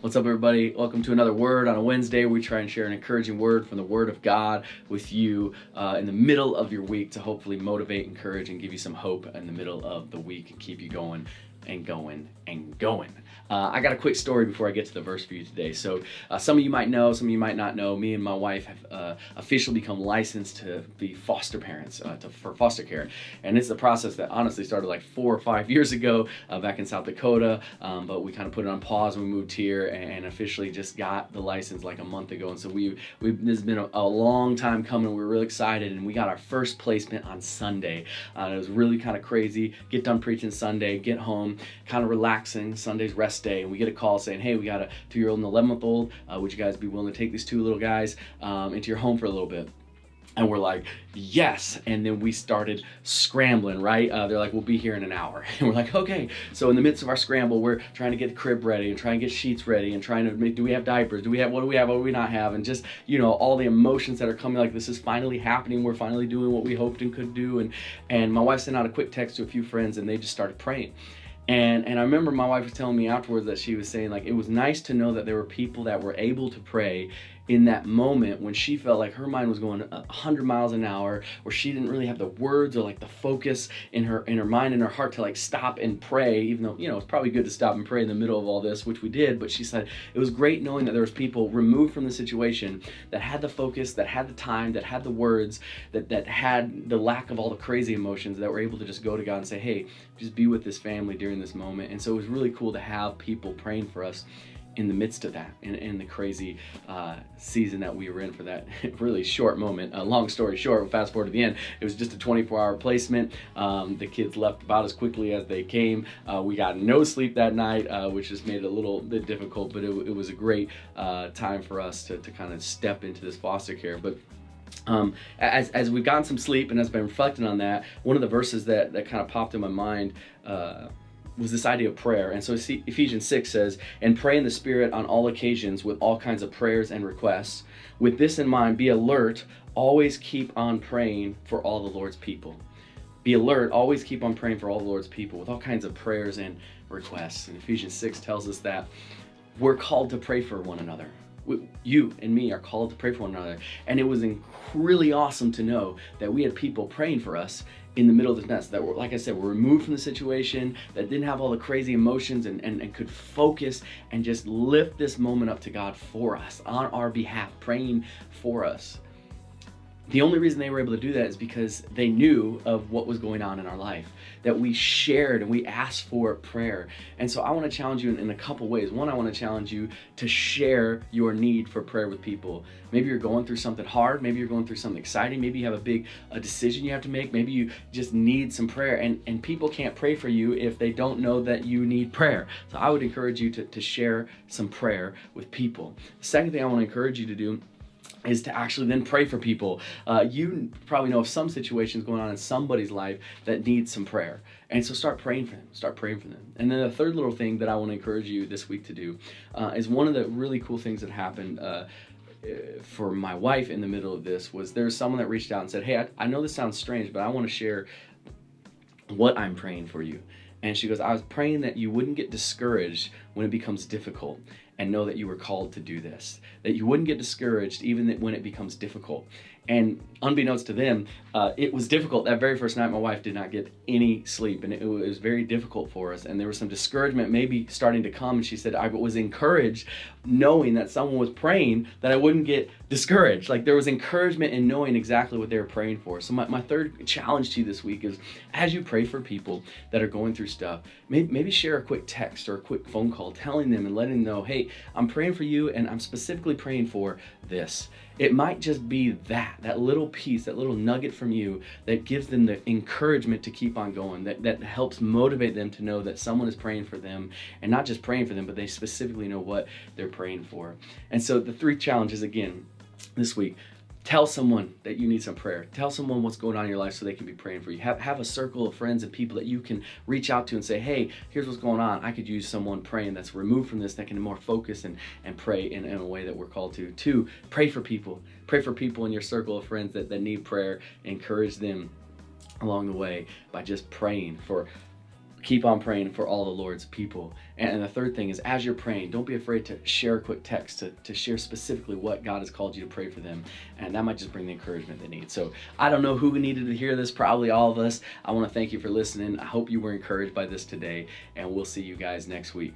What's up, everybody? Welcome to another Word on a Wednesday. We try and share an encouraging word from the Word of God with you in the middle of your week to hopefully motivate, encourage, and give you some hope in the middle of the week and keep you going and going and going. I got a quick story before I get to the verse for you today. So some of you might know, some of you might not know, me and my wife have officially become licensed to be foster parents for foster care. And it's a process that honestly started like 4 or 5 years ago back in South Dakota, but we kind of put it on pause when we moved here and officially just got the license like a month ago. And so this has been a long time coming. We're really excited, and we got our first placement on Sunday. It was really kind of crazy. Get done preaching Sunday, get home, kind of relaxing. Sunday's rest day, and we get a call saying, hey, we got a 2-year-old and 11-month-old. Would you guys be willing to take these 2 little guys into your home for a little bit? And we're like, yes. And then we started scrambling, right? They're like, we'll be here in an hour. And we're like, okay. So in the midst of our scramble, we're trying to get the crib ready and trying to get sheets ready and trying to make, do we have diapers? What do we have? What do we not have? And just, all the emotions that are coming, like this is finally happening. We're finally doing what we hoped and could do. And my wife sent out a quick text to a few friends, and they just started praying. And I remember my wife was telling me afterwards that she was saying, like, it was nice to know that there were people that were able to pray in that moment when she felt like her mind was going 100 miles an hour, where she didn't really have the words or like the focus in her mind and her heart to like stop and pray, even though, it's probably good to stop and pray in the middle of all this, which we did. But she said it was great knowing that there was people removed from the situation that had the focus, that had the time, that had the words, that had the lack of all the crazy emotions, that were able to just go to God and say, hey, just be with this family during this moment. And so it was really cool to have people praying for us in the midst of that, in the crazy season that we were in for that really short moment. Long story short, fast forward to the end, it was just a 24-hour placement. The kids left about as quickly as they came. We got no sleep that night, which just made it a little bit difficult, but it was a great time for us to kind of step into this foster care. But as we've gotten some sleep and as I've been reflecting on that, one of the verses that kind of popped in my mind was this idea of prayer. And so Ephesians 6 says, and pray in the Spirit on all occasions with all kinds of prayers and requests. With this in mind, be alert, always keep on praying for all the Lord's people. Be alert, always keep on praying for all the Lord's people with all kinds of prayers and requests. And Ephesians 6 tells us that we're called to pray for one another. You and me are called to pray for one another. And it was really awesome to know that we had people praying for us in the middle of this mess, that were, like I said, were removed from the situation, that didn't have all the crazy emotions and could focus and just lift this moment up to God for us, on our behalf, praying for us. The only reason they were able to do that is because they knew of what was going on in our life, that we shared and we asked for prayer. And so I want to challenge you in a couple ways. One, I want to challenge you to share your need for prayer with people. Maybe you're going through something hard. Maybe you're going through something exciting. Maybe you have a big decision you have to make. Maybe you just need some prayer. And people can't pray for you if they don't know that you need prayer. So I would encourage you to share some prayer with people. The second thing I want to encourage you to do is to actually then pray for people. You probably know of some situations going on in somebody's life that needs some prayer. And so start praying for them. Start praying for them. And then the third little thing that I want to encourage you this week to do is one of the really cool things that happened for my wife in the middle of this was there was someone that reached out and said, hey, I know this sounds strange, but I want to share what I'm praying for you. And she goes, I was praying that you wouldn't get discouraged when it becomes difficult, and know that you were called to do this, that you wouldn't get discouraged even when it becomes difficult. And unbeknownst to them, it was difficult. That very first night, my wife did not get any sleep, and it was very difficult for us. And there was some discouragement maybe starting to come. And she said, I was encouraged knowing that someone was praying that I wouldn't get discouraged. Like there was encouragement in knowing exactly what they were praying for. So my third challenge to you this week is, as you pray for people that are going through stuff, maybe share a quick text or a quick phone call telling them and letting them know, hey, I'm praying for you, and I'm specifically praying for this. It might just be that little piece, that little nugget from you that gives them the encouragement to keep on going, that helps motivate them to know that someone is praying for them, and not just praying for them, but they specifically know what they're praying for. And so the 3 challenges again this week: tell someone that you need some prayer. Tell someone what's going on in your life so they can be praying for you. Have a circle of friends and people that you can reach out to and say, hey, here's what's going on. I could use someone praying that's removed from this, that can more focus and pray in a way that we're called to. 2, pray for people. Pray for people in your circle of friends that need prayer. Encourage them along the way by just praying for keep on praying for all the Lord's people. And the third thing is, as you're praying, don't be afraid to share a quick text to share specifically what God has called you to pray for them. And that might just bring the encouragement they need. So I don't know who needed to hear this, probably all of us. I want to thank you for listening. I hope you were encouraged by this today, and we'll see you guys next week.